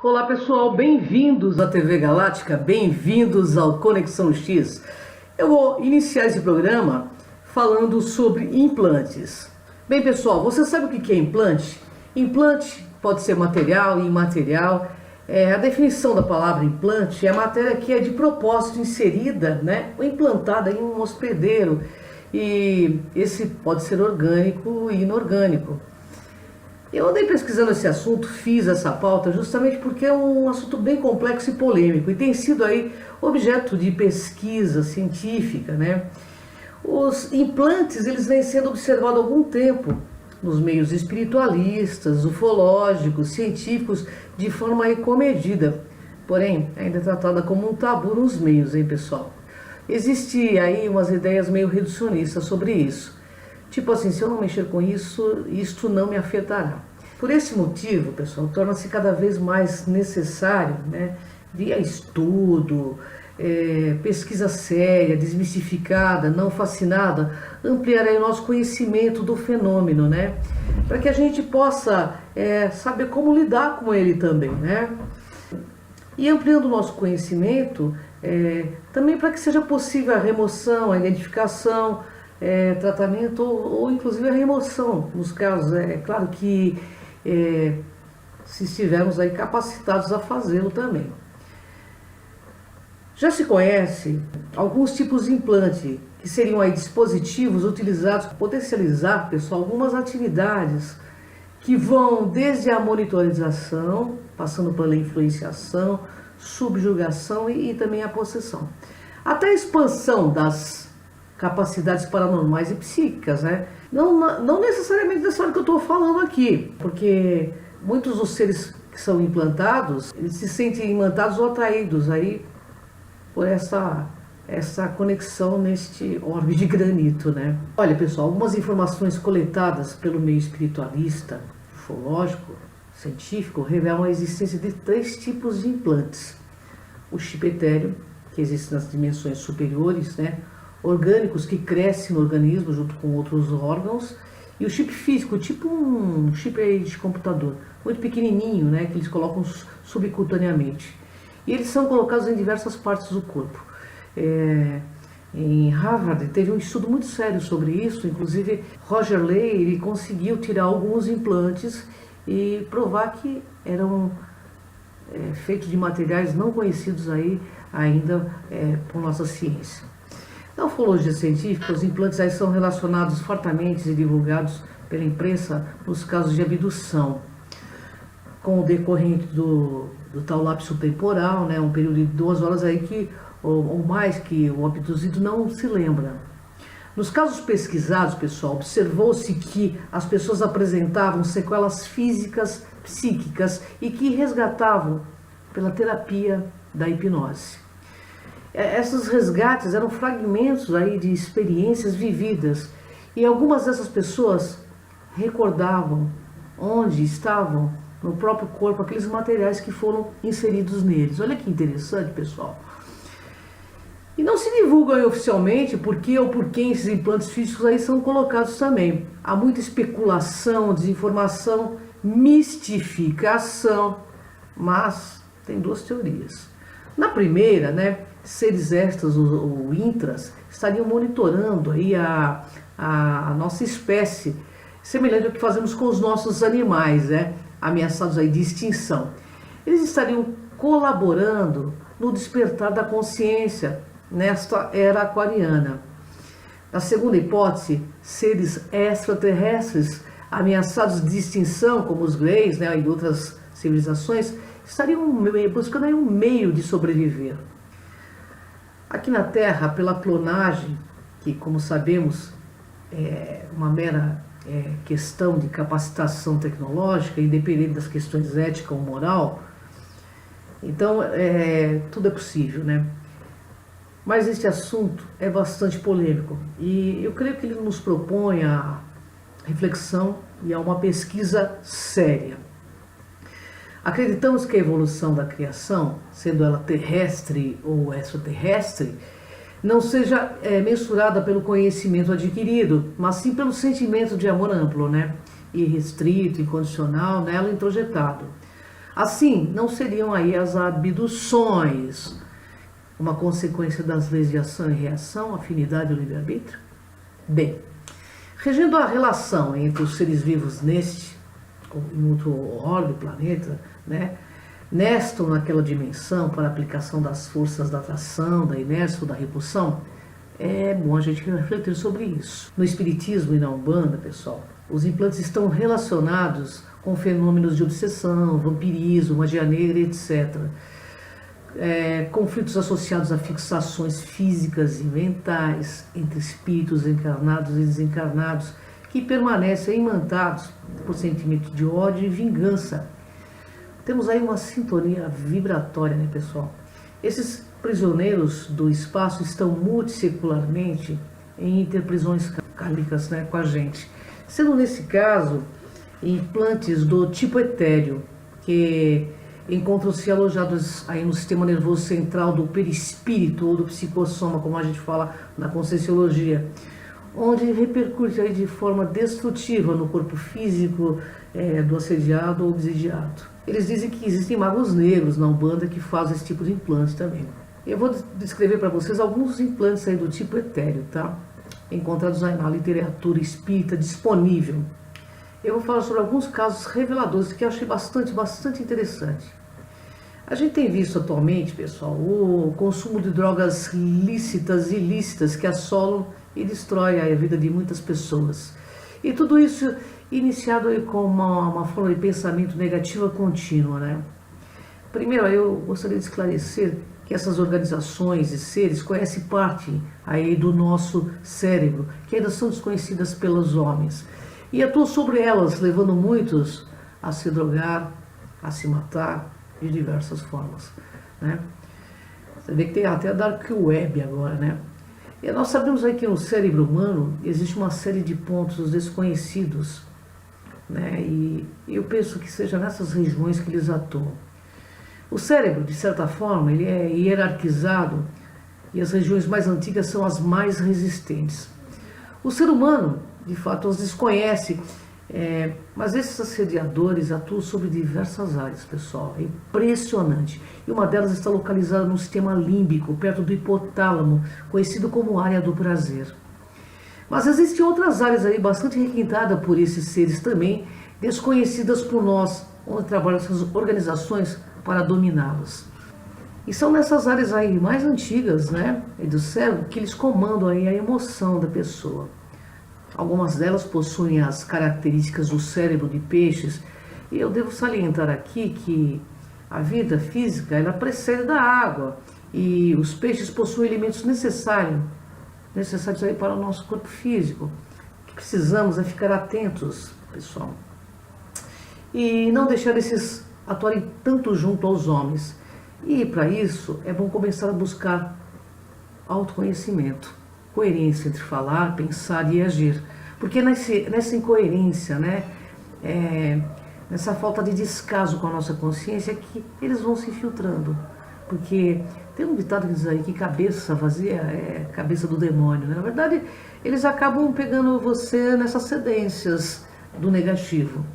Olá pessoal, bem-vindos à TV Galáctica, bem-vindos ao Conexão X. Eu vou iniciar esse programa falando sobre implantes. Bem pessoal, você sabe o que é implante? Implante pode ser material e imaterial. A definição da palavra implante é a matéria que é de propósito inserida, ou implantada em um hospedeiro. E esse pode ser orgânico e inorgânico. Eu andei pesquisando esse assunto, fiz essa pauta justamente porque é um assunto bem complexo e polêmico e tem sido aí objeto de pesquisa científica, Os implantes, eles vêm sendo observados há algum tempo nos meios espiritualistas, ufológicos, científicos, de forma aí comedida. Porém, ainda é tratada como um tabu nos meios, pessoal? Existe aí umas ideias meio reducionistas sobre isso. Tipo assim, se eu não mexer com isso, isto não me afetará. Por esse motivo, pessoal, torna-se cada vez mais necessário, via estudo, pesquisa séria, desmistificada, não fascinada, ampliar aí o nosso conhecimento do fenômeno, para que a gente possa saber como lidar com ele também, E ampliando o nosso conhecimento, também para que seja possível a remoção, a identificação, tratamento ou inclusive a remoção, nos casos, claro que se estivermos aí capacitados a fazê-lo também. Já se conhece alguns tipos de implante, que seriam aí dispositivos utilizados para potencializar, pessoal, algumas atividades que vão desde a monitorização, passando pela influenciação, subjugação e também a possessão, até a expansão das capacidades paranormais e psíquicas, Não necessariamente dessa hora que eu estou falando aqui, porque muitos dos seres que são implantados, eles se sentem implantados ou atraídos aí por essa conexão neste orbe de granito, Olha, pessoal, algumas informações coletadas pelo meio espiritualista, ufológico, científico, revelam a existência de 3 tipos de implantes. O chip etéreo, que existe nas dimensões superiores, orgânicos que crescem no organismo junto com outros órgãos, e o chip físico, tipo um chip de computador, muito pequenininho, que eles colocam subcutaneamente. E eles são colocados em diversas partes do corpo. Em Harvard teve um estudo muito sério sobre isso, inclusive Roger Ley ele conseguiu tirar alguns implantes e provar que eram feitos de materiais não conhecidos aí ainda por nossa ciência. Na ufologia científica, os implantes aí são relacionados fortemente e divulgados pela imprensa nos casos de abdução, com o decorrente do tal lapso temporal, um período de 2 horas aí que, ou mais, que o abduzido não se lembra. Nos casos pesquisados, pessoal, observou-se que as pessoas apresentavam sequelas físicas, psíquicas e que resgatavam pela terapia da hipnose. Esses resgates eram fragmentos aí de experiências vividas e algumas dessas pessoas recordavam onde estavam no próprio corpo aqueles materiais que foram inseridos neles. Olha que interessante, pessoal. E não se divulgam aí oficialmente por que ou por quem esses implantes físicos aí são colocados também. Há muita especulação, desinformação, mistificação, mas tem 2 teorias. Na primeira, seres extras ou intras estariam monitorando aí a nossa espécie, semelhante ao que fazemos com os nossos animais, ameaçados aí de extinção. Eles estariam colaborando no despertar da consciência nesta era aquariana. Na segunda hipótese, seres extraterrestres ameaçados de extinção, como os greys, e outras civilizações, estariam buscando aí um meio de sobreviver. Aqui na Terra, pela clonagem, que como sabemos é uma mera questão de capacitação tecnológica, independente das questões ética ou moral, então tudo é possível, Mas este assunto é bastante polêmico e eu creio que ele nos propõe a reflexão e a uma pesquisa séria. Acreditamos que a evolução da criação, sendo ela terrestre ou extraterrestre, não seja mensurada pelo conhecimento adquirido, mas sim pelo sentimento de amor amplo, irrestrito, incondicional, nela introjetado. Assim, não seriam aí as abduções uma consequência das leis de ação e reação, afinidade e livre-arbítrio? Bem, regendo a relação entre os seres vivos neste ou em outro orbe, planeta, né, nesta ou naquela dimensão para aplicação das forças da atração, da inércia ou da repulsão, é bom a gente refletir sobre isso. No Espiritismo e na Umbanda, pessoal, os implantes estão relacionados com fenômenos de obsessão, vampirismo, magia negra, etc. Conflitos associados a fixações físicas e mentais entre espíritos encarnados e desencarnados que permanecem imantados por sentimento de ódio e vingança. Temos aí uma sintonia vibratória, né, pessoal? Esses prisioneiros do espaço estão multissecularmente em interprisões kármicas, né, com a gente. Sendo nesse caso, implantes do tipo etéreo, que encontram-se alojados aí no sistema nervoso central do perispírito ou do psicossoma, como a gente fala na Conscienciologia, onde repercute aí de forma destrutiva no corpo físico do assediado ou obsidiado. Eles dizem que existem magos negros na Umbanda que fazem esse tipo de implante também. Eu vou descrever para vocês alguns implantes aí do tipo etéreo, tá? Encontrados aí na literatura espírita disponível. Eu vou falar sobre alguns casos reveladores que eu achei bastante interessante. A gente tem visto atualmente, pessoal, o consumo de drogas lícitas e ilícitas que assolam e destroem a vida de muitas pessoas. E tudo isso iniciado aí com uma forma de pensamento negativa contínua, né? Primeiro, eu gostaria de esclarecer que essas organizações e seres conhecem parte aí do nosso cérebro, que ainda são desconhecidas pelos homens. E atuam sobre elas, levando muitos a se drogar, a se matar de diversas formas, né? Você vê que tem até a Dark Web agora, né? E nós sabemos aí que no cérebro humano existe uma série de pontos desconhecidos, né? E eu penso que seja nessas regiões que eles atuam. O cérebro, de certa forma, ele é hierarquizado e as regiões mais antigas são as mais resistentes. O ser humano, de fato, os desconhece, mas esses assediadores atuam sobre diversas áreas, pessoal. É impressionante. E uma delas está localizada no sistema límbico, perto do hipotálamo, conhecido como área do prazer. Mas existem outras áreas aí bastante requintadas por esses seres também, desconhecidas por nós, onde trabalham essas organizações para dominá-las. E são nessas áreas aí mais antigas, né, do cérebro, que eles comandam aí a emoção da pessoa. Algumas delas possuem as características do cérebro de peixes, e eu devo salientar aqui que a vida física ela precede da água, e os peixes possuem elementos necessários aí para o nosso corpo físico. O que precisamos é ficar atentos, pessoal, e não deixar esses atuarem tanto junto aos homens. E para isso é bom começar a buscar autoconhecimento, coerência entre falar, pensar e agir. Porque nessa incoerência, né, nessa falta de descaso com a nossa consciência, é que eles vão se infiltrando. Porque tem um ditado que diz aí que cabeça vazia é cabeça do demônio, né? Na verdade, eles acabam pegando você nessas cedências do negativo.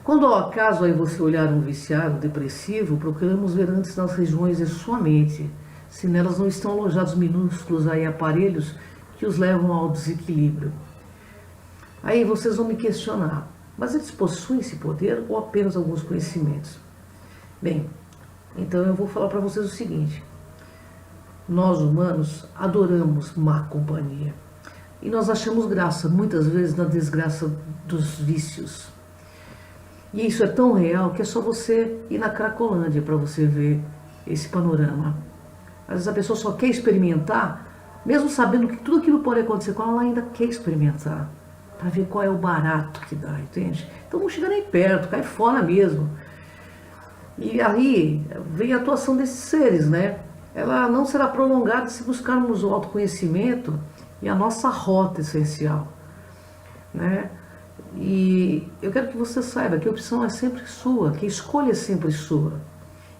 Quando ao acaso aí você olhar um viciado, depressivo, procuramos ver antes nas regiões de sua mente, se nelas não estão alojados minúsculos aí aparelhos que os levam ao desequilíbrio. Aí vocês vão me questionar, mas eles possuem esse poder ou apenas alguns conhecimentos? Bem, então eu vou falar para vocês o seguinte: nós humanos adoramos má companhia e nós achamos graça muitas vezes na desgraça dos vícios. E isso é tão real que é só você ir na Cracolândia para você ver esse panorama. Às vezes a pessoa só quer experimentar, mesmo sabendo que tudo aquilo pode acontecer com ela, ela ainda quer experimentar, para ver qual é o barato que dá, entende? Então não chega nem perto, cai fora mesmo. E aí vem a atuação desses seres, né? Ela não será prolongada se buscarmos o autoconhecimento e a nossa rota essencial, né? E eu quero que você saiba que a opção é sempre sua, que a escolha é sempre sua.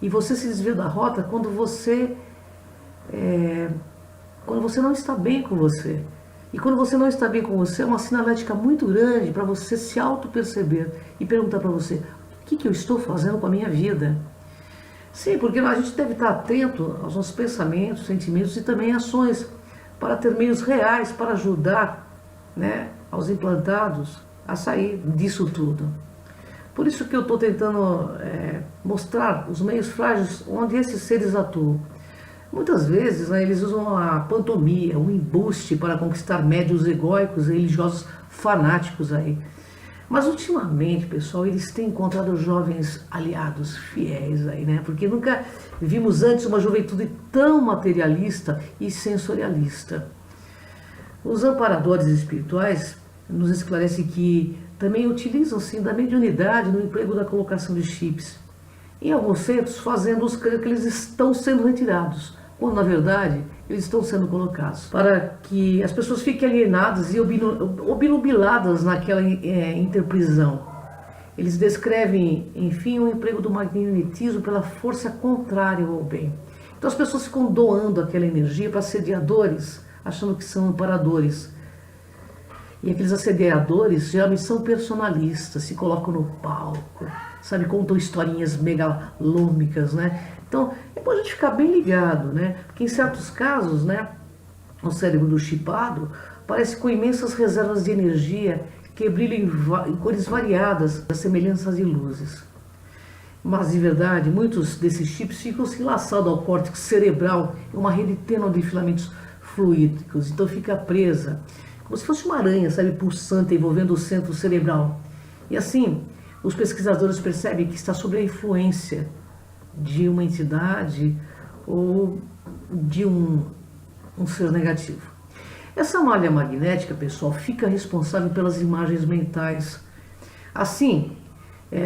E você se desvia da rota quando você não está bem com você. E quando você não está bem com você, é uma sinalética muito grande para você se auto-perceber e perguntar para você: que eu estou fazendo com a minha vida? Sim, porque a gente deve estar atento aos nossos pensamentos, sentimentos e também ações para ter meios reais para ajudar, né, aos implantados a sair disso tudo. Por isso que eu estou tentando mostrar os meios frágeis onde esses seres atuam. Muitas vezes, né, eles usam a pantomia, o embuste para conquistar médios egóicos e religiosos fanáticos aí. Mas ultimamente, pessoal, eles têm encontrado jovens aliados fiéis aí, né? Porque nunca vimos antes uma juventude tão materialista e sensorialista. Os amparadores espirituais nos esclarecem que também utilizam sim da mediunidade no emprego da colocação de chips. Em alguns centros, fazendo-os crer que eles estão sendo retirados, quando na verdade eles estão sendo colocados, para que as pessoas fiquem alienadas e obnubiladas naquela interprisão. Eles descrevem, enfim, o emprego do magnetismo pela força contrária ao bem. Então as pessoas ficam doando aquela energia para assediadores, achando que são amparadores. E aqueles assediadores geralmente são personalistas, se colocam no palco, sabe, contam historinhas megalômicas, né? Então, é bom a gente ficar bem ligado, né? Porque em certos casos, né, o cérebro do chipado parece com imensas reservas de energia que brilham em cores variadas, das semelhanças de luzes. Mas, de verdade, muitos desses chips ficam se enlaçados ao córtex cerebral em uma rede tênue de filamentos fluídicos, então fica presa, como se fosse uma aranha, sabe, pulsante, envolvendo o centro cerebral. E assim, os pesquisadores percebem que está sob a influência de uma entidade ou de um ser negativo. Essa malha magnética, pessoal, fica responsável pelas imagens mentais. Assim,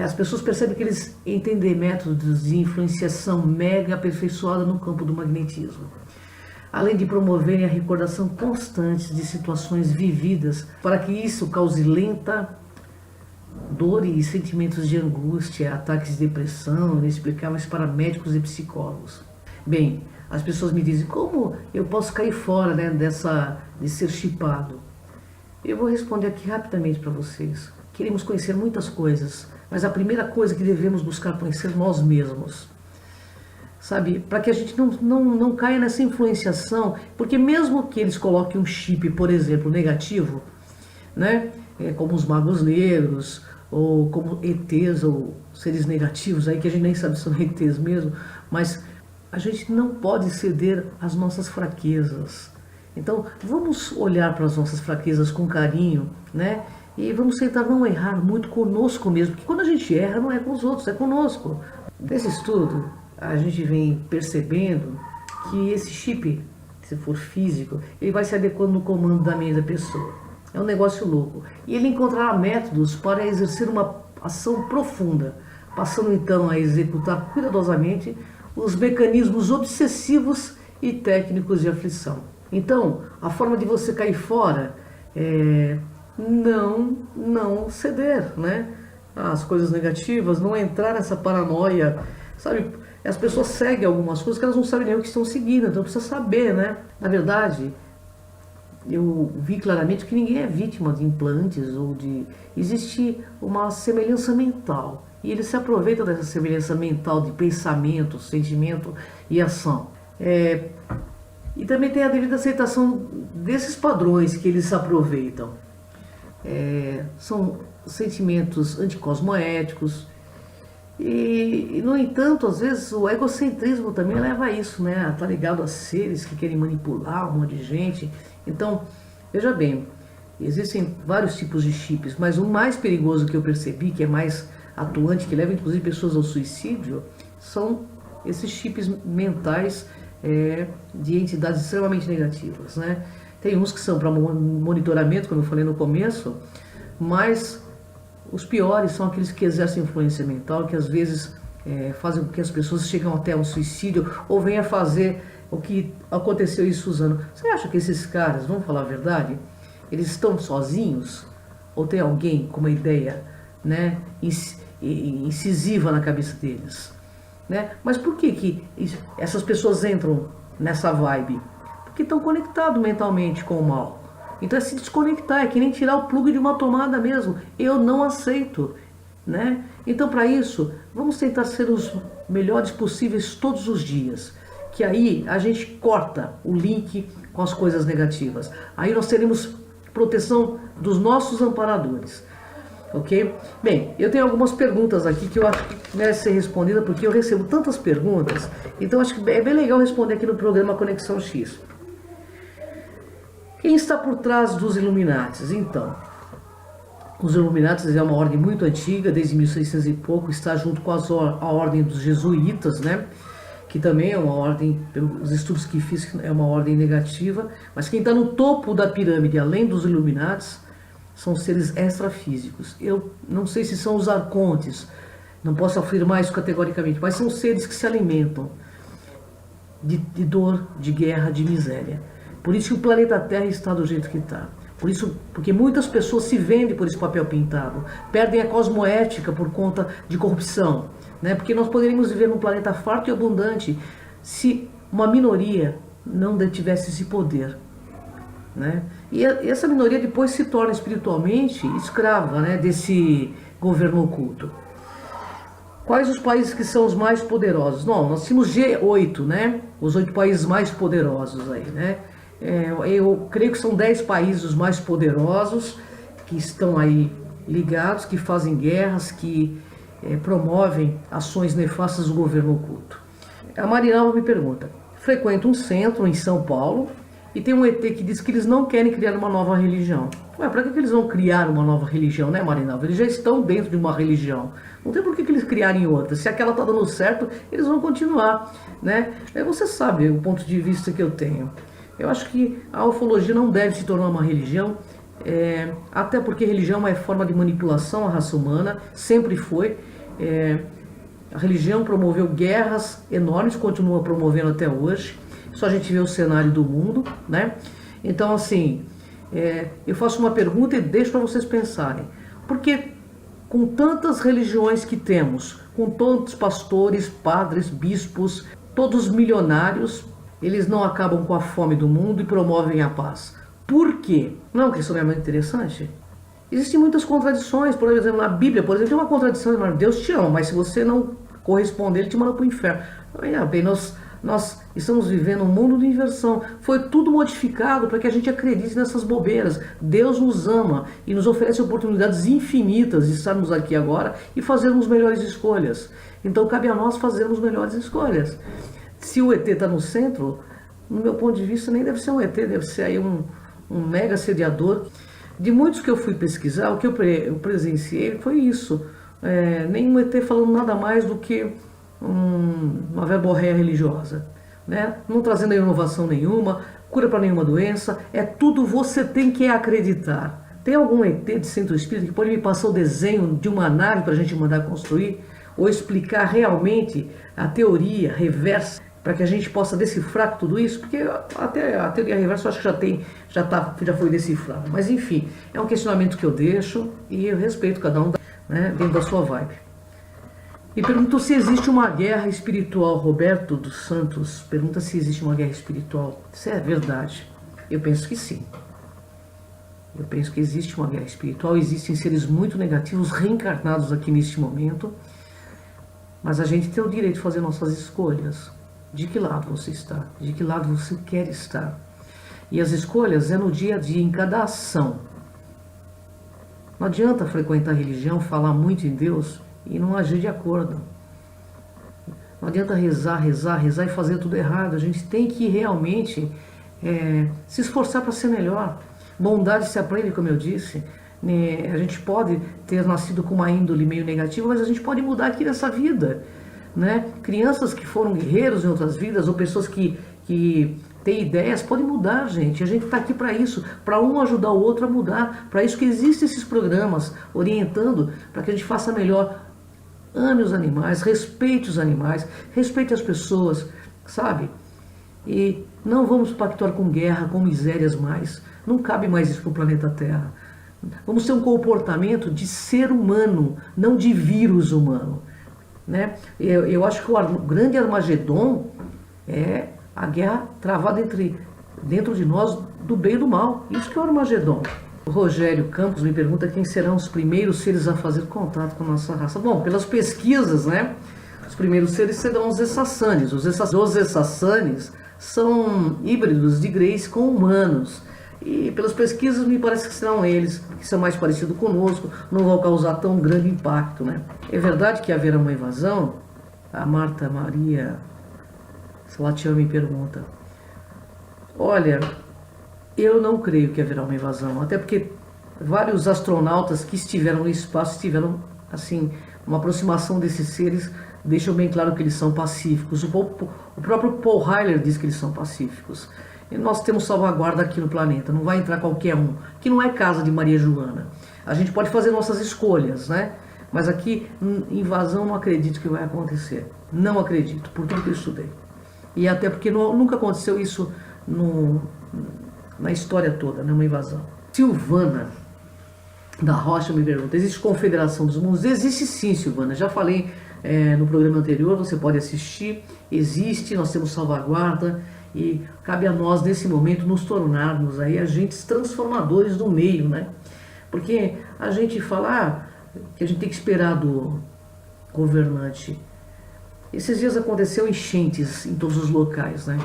as pessoas percebem que eles entendem métodos de influenciação mega aperfeiçoada no campo do magnetismo, além de promoverem a recordação constante de situações vividas, para que isso cause lenta dor e sentimentos de angústia, ataques de depressão inexplicáveis para médicos e psicólogos. Bem, as pessoas me dizem, como eu posso cair fora, né, de ser chipado? Eu vou responder aqui rapidamente para vocês. Queremos conhecer muitas coisas, mas a primeira coisa que devemos buscar conhecer nós mesmos. Sabe, para que a gente não caia nessa influenciação, porque mesmo que eles coloquem um chip, por exemplo, negativo, né, como os magos negros, ou como ETs, ou seres negativos, aí que a gente nem sabe se são ETs mesmo, mas a gente não pode ceder às nossas fraquezas. Então, vamos olhar para as nossas fraquezas com carinho, né, e vamos tentar não errar muito conosco mesmo, porque quando a gente erra, não é com os outros, é conosco. Nesse estudo, a gente vem percebendo que esse chip, se for físico, ele vai se adequando no comando da mente da pessoa. É um negócio louco. E ele encontrará métodos para exercer uma ação profunda, passando então a executar cuidadosamente os mecanismos obsessivos e técnicos de aflição. Então, a forma de você cair fora é não ceder, né, às coisas negativas, não entrar nessa paranoia, sabe? As pessoas seguem algumas coisas que elas não sabem nem o que estão seguindo, então precisa saber, né? Na verdade, eu vi claramente que ninguém é vítima de implantes ou de... Existe uma semelhança mental. E eles se aproveitam dessa semelhança mental de pensamento, sentimento e ação. E também tem a devida aceitação desses padrões que eles se aproveitam. São sentimentos anticosmoéticos. E, no entanto, às vezes o egocentrismo também leva a isso, né? A estar ligado a seres que querem manipular um monte de gente. Então, veja bem, existem vários tipos de chips, mas o mais perigoso que eu percebi, que é mais atuante, que leva inclusive pessoas ao suicídio, são esses chips mentais de entidades extremamente negativas, né? Tem uns que são para monitoramento, como eu falei no começo, mas os piores são aqueles que exercem influência mental, que às vezes fazem com que as pessoas cheguem até o suicídio ou venham a fazer o que aconteceu em Suzano. Você acha que esses caras, vamos falar a verdade, eles estão sozinhos? Ou tem alguém com uma ideia, né, incisiva na cabeça deles? Né? Mas por que essas pessoas entram nessa vibe? Porque estão conectados mentalmente com o mal. Então é se desconectar, é que nem tirar o plug de uma tomada mesmo. Eu não aceito, né? Então, para isso, vamos tentar ser os melhores possíveis todos os dias, que aí a gente corta o link com as coisas negativas. Aí nós teremos proteção dos nossos amparadores, ok? Bem, eu tenho algumas perguntas aqui que eu acho que merecem ser respondidas, porque eu recebo tantas perguntas, então acho que é bem legal responder aqui no programa Conexão X. Quem está por trás dos Illuminatis? Então, os Illuminatis é uma ordem muito antiga, desde 1600 e pouco, está junto com a ordem dos jesuítas, né? Que também é uma ordem, pelos estudos que fiz, é uma ordem negativa, mas quem está no topo da pirâmide, além dos Illuminatis, são seres extrafísicos. Eu não sei se são os arcontes, não posso afirmar isso categoricamente, mas são seres que se alimentam de dor, de guerra, de miséria. Por isso que o planeta Terra está do jeito que está. Por isso, porque muitas pessoas se vendem por esse papel pintado, perdem a cosmoética por conta de corrupção, né? Porque nós poderíamos viver num planeta farto e abundante se uma minoria não detivesse esse poder, né? E essa minoria depois se torna espiritualmente escrava, né, desse governo oculto. Quais os países que são os mais poderosos? Não, nós temos G8, né? Os 8 países mais poderosos aí, né? Eu creio que são 10 países os mais poderosos que estão aí ligados, que fazem guerras, que promovem ações nefastas do governo oculto. A Marinalva me pergunta: frequento um centro em São Paulo e tem um ET que diz que eles não querem criar uma nova religião. Ué, para que eles vão criar uma nova religião, né, Marinalva? Eles já estão dentro de uma religião. Não tem por que eles criarem outra. Se aquela está dando certo, eles vão continuar, né? Você sabe o ponto de vista que eu tenho. Eu acho que a ufologia não deve se tornar uma religião, até porque religião é uma forma de manipulação à raça humana, sempre foi. A religião promoveu guerras enormes, continua promovendo até hoje. Só a gente vê o cenário do mundo, né? Então, assim, eu faço uma pergunta e deixo para vocês pensarem. Porque com tantas religiões que temos, com tantos pastores, padres, bispos, todos milionários, eles não acabam com a fome do mundo e promovem a paz. Por quê? Não é uma questão muito interessante? Existem muitas contradições. Por exemplo, na Bíblia, por exemplo, tem uma contradição enorme. Deus te ama, mas se você não corresponder, Ele te manda para o inferno. Bem, nós estamos vivendo um mundo de inversão. Foi tudo modificado para que a gente acredite nessas bobeiras. Deus nos ama e nos oferece oportunidades infinitas de estarmos aqui agora e fazermos melhores escolhas. Então cabe a nós fazermos melhores escolhas. Se o ET está no centro, no meu ponto de vista, nem deve ser um ET, deve ser aí um mega assediador. De muitos que eu fui pesquisar, o que eu presenciei foi isso. Nenhum ET falando nada mais do que uma verborréia religiosa, né? Não trazendo inovação nenhuma, cura para nenhuma doença, tudo você tem que acreditar. Tem algum ET de centro espírita que pode me passar o desenho de uma nave para a gente mandar construir? Ou explicar realmente a teoria reversa, para que a gente possa decifrar tudo isso? Porque até a teoria reversa eu acho que já foi decifrada. Mas enfim, é um questionamento que eu deixo e eu respeito cada um, né, dentro da sua vibe. E perguntou se existe uma guerra espiritual. Roberto dos Santos pergunta se existe uma guerra espiritual. Isso é verdade? Eu penso que sim. Eu penso que existe uma guerra espiritual, existem seres muito negativos reencarnados aqui neste momento, mas a gente tem o direito de fazer nossas escolhas. De que lado você está? De que lado você quer estar? E as escolhas é no dia a dia, em cada ação. Não adianta frequentar a religião, falar muito em Deus e não agir de acordo. Não adianta rezar e fazer tudo errado. A gente tem que realmente se esforçar para ser melhor. Bondade se aprende, como eu disse. A gente pode ter nascido com uma índole meio negativa, mas a gente pode mudar aqui nessa vida, né? Crianças que foram guerreiros em outras vidas, ou pessoas que têm ideias, podem mudar, gente. A gente está aqui para isso, para um ajudar o outro a mudar. Para isso que existem esses programas orientando para que a gente faça melhor. Ame os animais, respeite as pessoas, sabe? E não vamos pactuar com guerra, com misérias mais. Não cabe mais isso para o planeta Terra. Vamos ter um comportamento de ser humano, não de vírus humano, né? Eu acho que o grande Armagedon é a guerra travada dentro de nós, do bem e do mal. Isso que é o Armagedon. O Rogério Campos me pergunta quem serão os primeiros seres a fazer contato com a nossa raça. Bom, pelas pesquisas, né? Os primeiros seres serão os Essassânies. Os Essassânies são híbridos de Grace com humanos. E pelas pesquisas me parece que serão eles, que são mais parecidos conosco, não vão causar tão grande impacto, né? É verdade que haverá uma invasão? A Marta Maria Salatiel me pergunta. Olha, eu não creio que haverá uma invasão, até porque vários astronautas que estiveram no espaço estiveram, assim, uma aproximação desses seres deixam bem claro que eles são pacíficos. O próprio Paul Heiler diz que eles são pacíficos. E nós temos salvaguarda aqui no planeta, não vai entrar qualquer um, que não é casa de Maria Joana. A gente pode fazer nossas escolhas, né? Mas aqui, invasão, não acredito que vai acontecer. Não acredito, por tudo que eu estudei. E até porque nunca aconteceu isso na história toda, né? Uma invasão. Silvana da Rocha me pergunta, existe Confederação dos Mundos? Existe sim, Silvana, já falei no programa anterior, você pode assistir, existe, nós temos salvaguarda e cabe a nós nesse momento nos tornarmos aí agentes transformadores do meio, né? Porque a gente fala que a gente tem que esperar do governante. Esses dias aconteceu enchentes em todos os locais, né?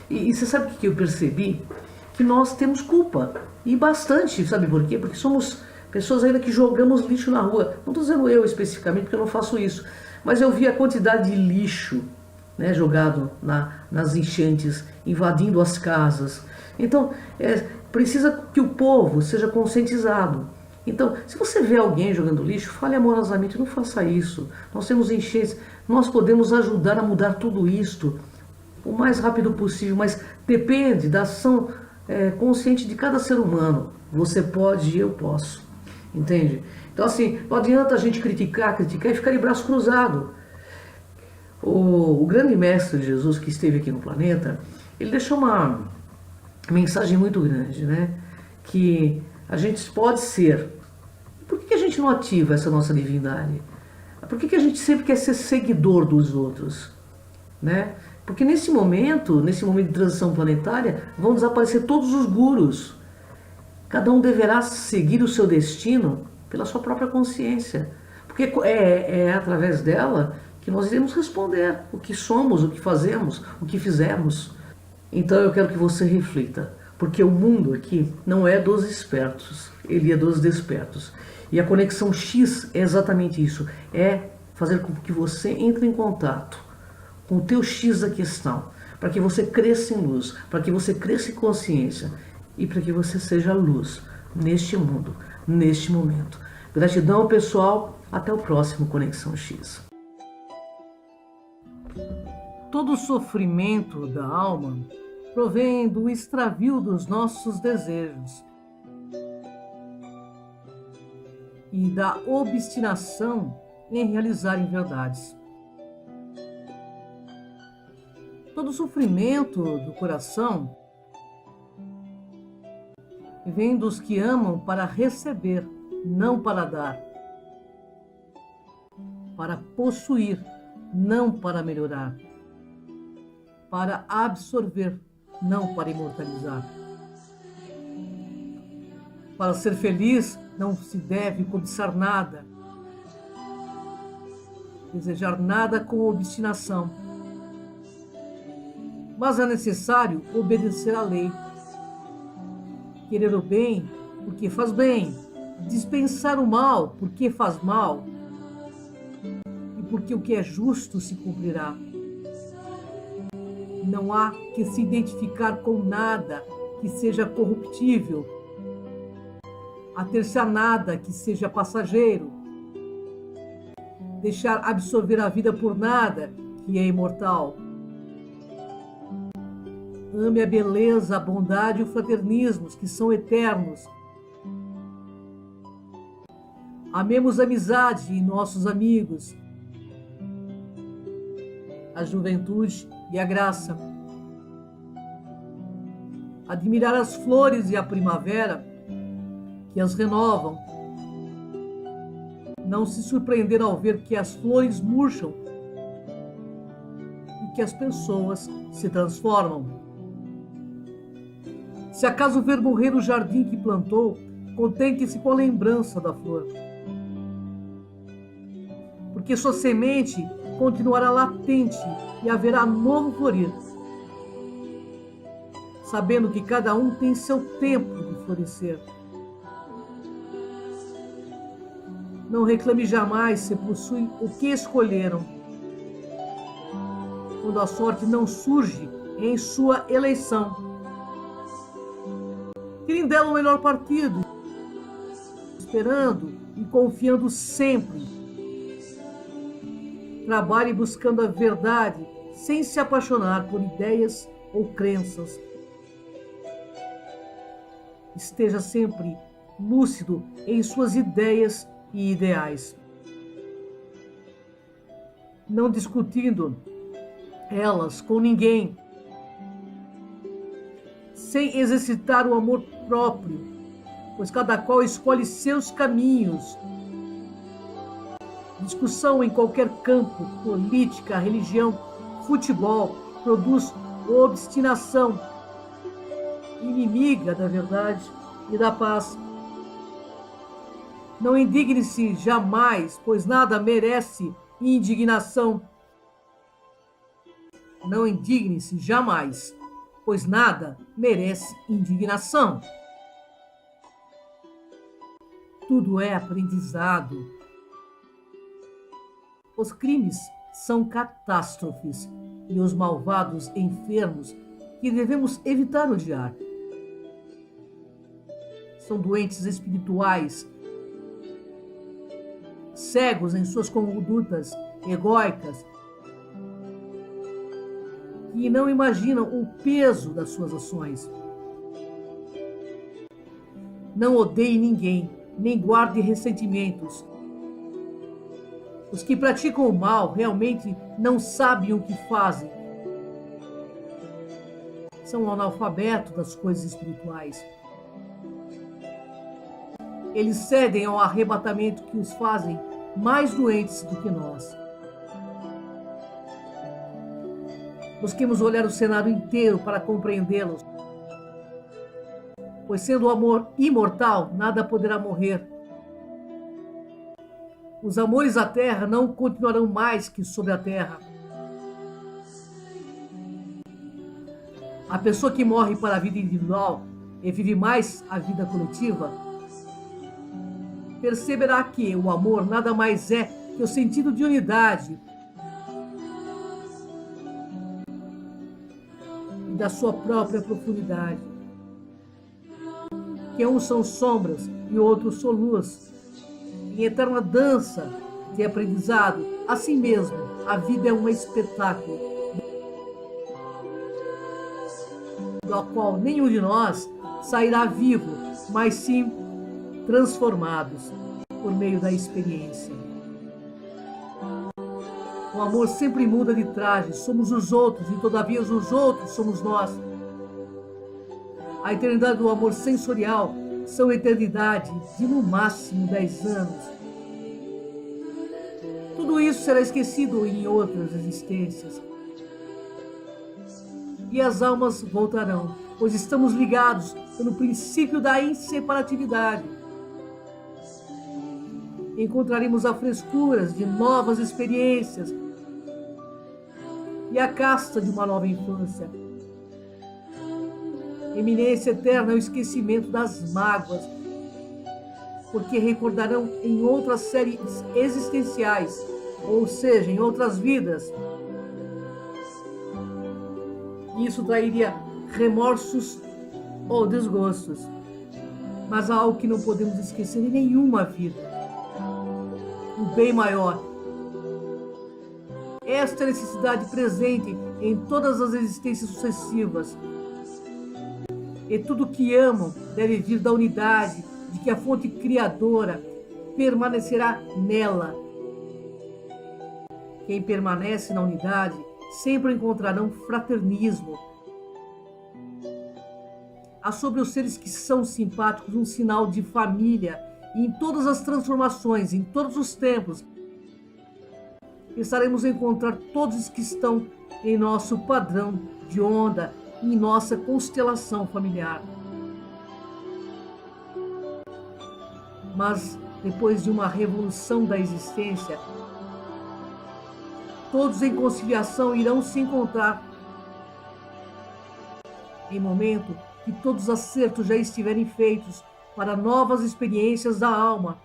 E você sabe o que eu percebi? Que nós temos culpa, e bastante, sabe por quê? Porque somos pessoas ainda que jogamos lixo na rua. Não estou dizendo eu especificamente, porque eu não faço isso, mas eu vi a quantidade de lixo, né, jogado nas enchentes, invadindo as casas. Então, precisa que o povo seja conscientizado. Então, se você vê alguém jogando lixo, fale amorosamente, não faça isso. Nós temos enchentes, nós podemos ajudar a mudar tudo isto o mais rápido possível, mas depende da ação consciente de cada ser humano. Você pode e eu posso, entende? Então, assim, não adianta a gente criticar e ficar de braço cruzado. O grande mestre Jesus que esteve aqui no planeta, ele deixou uma mensagem muito grande, né? Que a gente pode ser. Por que a gente não ativa essa nossa divindade? Por que a gente sempre quer ser seguidor dos outros, né? Porque nesse momento de transição planetária, vão desaparecer todos os gurus. Cada um deverá seguir o seu destino pela sua própria consciência. Porque é através dela que nós iremos responder o que somos, o que fazemos, o que fizemos. Então eu quero que você reflita, porque o mundo aqui não é dos espertos, ele é dos despertos. E a conexão X é exatamente isso, é fazer com que você entre em contato com o teu X da questão, para que você cresça em luz, para que você cresça em consciência e para que você seja luz neste mundo, neste momento. Gratidão, pessoal, até o próximo Conexão X. Todo sofrimento da alma provém do extravio dos nossos desejos e da obstinação em realizar verdades. Todo sofrimento do coração vem dos que amam para receber, não para dar, para possuir, não para melhorar, para absorver, não para imortalizar. Para ser feliz, não se deve cobiçar nada, desejar nada com obstinação. Mas é necessário obedecer à lei, querer o bem porque faz bem, dispensar o mal porque faz mal, e porque o que é justo se cumprirá. Não há que se identificar com nada que seja corruptível, ater-se a nada que seja passageiro, deixar absorver a vida por nada que é imortal. Ame a beleza, a bondade e o fraternismo, que são eternos. Amemos a amizade e nossos amigos, a juventude e a graça. Admirar as flores e a primavera, que as renovam. Não se surpreender ao ver que as flores murcham e que as pessoas se transformam. Se acaso ver morrer o jardim que plantou, Contente-se com a lembrança da flor, porque sua semente continuará latente e haverá novo florir, sabendo que cada um tem seu tempo de florescer. Não reclame jamais se possuem o que escolheram, quando a sorte não surge em sua eleição. Tirem dela o melhor partido, esperando e confiando sempre. Trabalhe buscando a verdade, sem se apaixonar por ideias ou crenças. Esteja sempre lúcido em suas ideias e ideais, não discutindo elas com ninguém, sem exercitar o amor próprio, pois cada qual escolhe seus caminhos. Discussão em qualquer campo, política, religião, futebol, produz obstinação, inimiga da verdade e da paz. Não indigne-se jamais, pois nada merece indignação. Não indigne-se jamais, pois nada merece indignação. Tudo é aprendizado. Os crimes são catástrofes e os malvados enfermos que devemos evitar odiar. São doentes espirituais, cegos em suas condutas egóicas, que não imaginam o peso das suas ações. Não odeie ninguém, nem guarde ressentimentos. Os que praticam o mal realmente não sabem o que fazem. São analfabetos das coisas espirituais. Eles cedem ao arrebatamento que os fazem mais doentes do que nós. Busquemos olhar o cenário inteiro para compreendê-los, pois sendo o amor imortal, nada poderá morrer. Os amores à terra não continuarão mais que sobre a terra. A pessoa que morre para a vida individual e vive mais a vida coletiva, perceberá que o amor nada mais é que o sentido de unidade e da sua própria profundidade. Que uns são sombras e outros são luz, em eterna dança de aprendizado. Assim mesmo, a vida é um espetáculo, do qual nenhum de nós sairá vivo, mas sim transformados por meio da experiência. O amor sempre muda de traje, somos os outros e todavia os outros somos nós. A eternidade do amor sensorial são eternidade de no máximo 10 anos. Tudo isso será esquecido em outras existências. E as almas voltarão, pois estamos ligados pelo princípio da inseparatividade. Encontraremos a frescura de novas experiências e a casta de uma nova infância. Eminência eterna é o esquecimento das mágoas, porque recordarão em outras séries existenciais, ou seja, em outras vidas. Isso trairia remorsos ou desgostos, mas há algo que não podemos esquecer em nenhuma vida: o bem maior. Esta é a necessidade presente em todas as existências sucessivas. E tudo que amam deve vir da unidade, de que a fonte criadora permanecerá nela. Quem permanece na unidade sempre encontrarão fraternismo. Há sobre os seres que são simpáticos um sinal de família, e em todas as transformações, em todos os tempos, estaremos a encontrar todos os que estão em nosso padrão de onda e em nossa constelação familiar. mas depois de uma revolução da existência, todos em conciliação irão se encontrar em momento que todos os acertos já estiverem feitos para novas experiências da alma.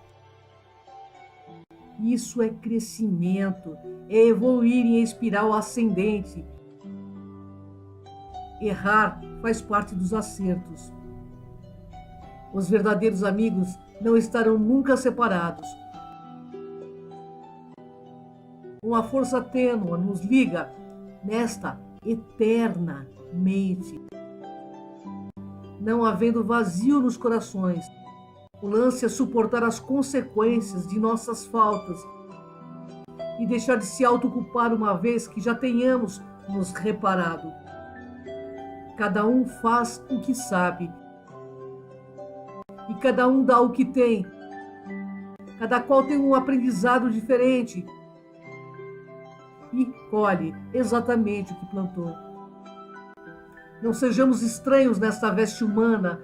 Isso é crescimento, é evoluir em espiral ascendente. Errar faz parte dos acertos. Os verdadeiros amigos não estarão nunca separados. Uma força tênue nos liga nesta eterna mente. Não havendo vazio nos corações, o lance é suportar as consequências de nossas faltas e deixar de se autoculpar uma vez que já tenhamos nos reparado. Cada um faz o que sabe e cada um dá o que tem. Cada qual tem um aprendizado diferente e colhe exatamente o que plantou. Não sejamos estranhos nesta veste humana,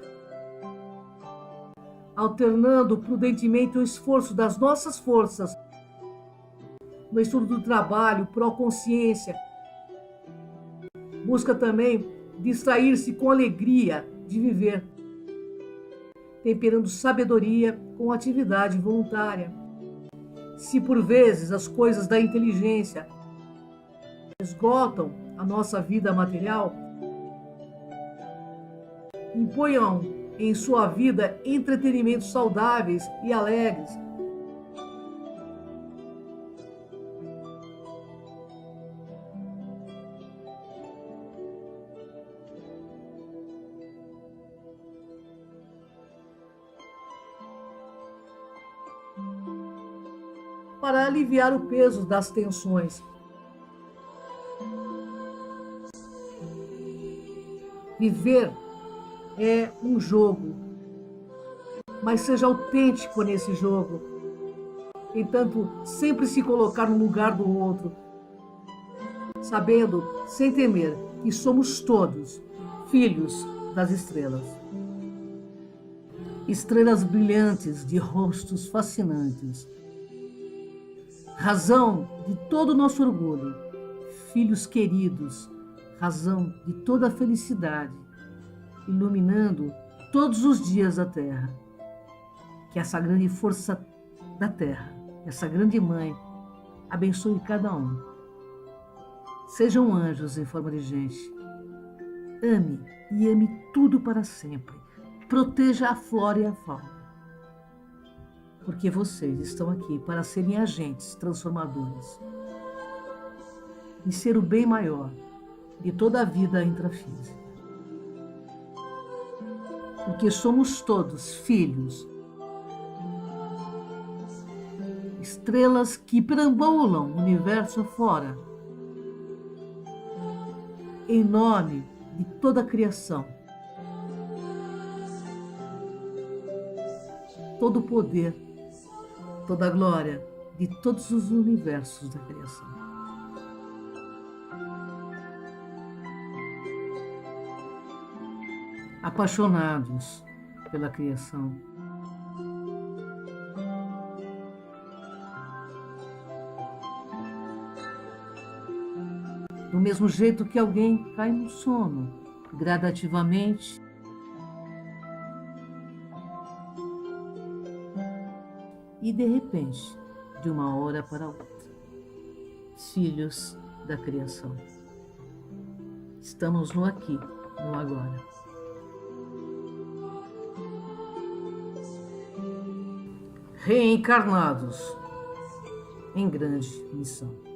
alternando prudentemente o esforço das nossas forças no estudo do trabalho, pró-consciência. Busca também distrair-se com alegria de viver, temperando sabedoria com atividade voluntária. Se por vezes as coisas da inteligência esgotam a nossa vida material, imponham em sua vida entretenimentos saudáveis e alegres. Para aliviar o peso das tensões. Viver é um jogo, mas seja autêntico nesse jogo. Entanto, sempre se colocar no lugar do outro, sabendo, sem temer, que somos todos filhos das estrelas. Estrelas brilhantes de rostos fascinantes. Razão de todo o nosso orgulho, filhos queridos, razão de toda a felicidade, iluminando todos os dias da Terra. Que essa grande força da Terra, essa grande Mãe, abençoe cada um. Sejam anjos em forma de gente. Ame e ame tudo para sempre. Proteja a flora e a fauna. Porque vocês estão aqui para serem agentes transformadores e ser o bem maior de toda a vida intrafísica. Porque somos todos filhos, estrelas que perambulam o universo afora, em nome de toda a criação. Todo o poder, toda a glória de todos os universos da criação. Apaixonados pela criação. Do mesmo jeito que alguém cai no sono, gradativamente, e de repente, de uma hora para outra, filhos da criação. Estamos no aqui, no agora. Reencarnados em grande missão.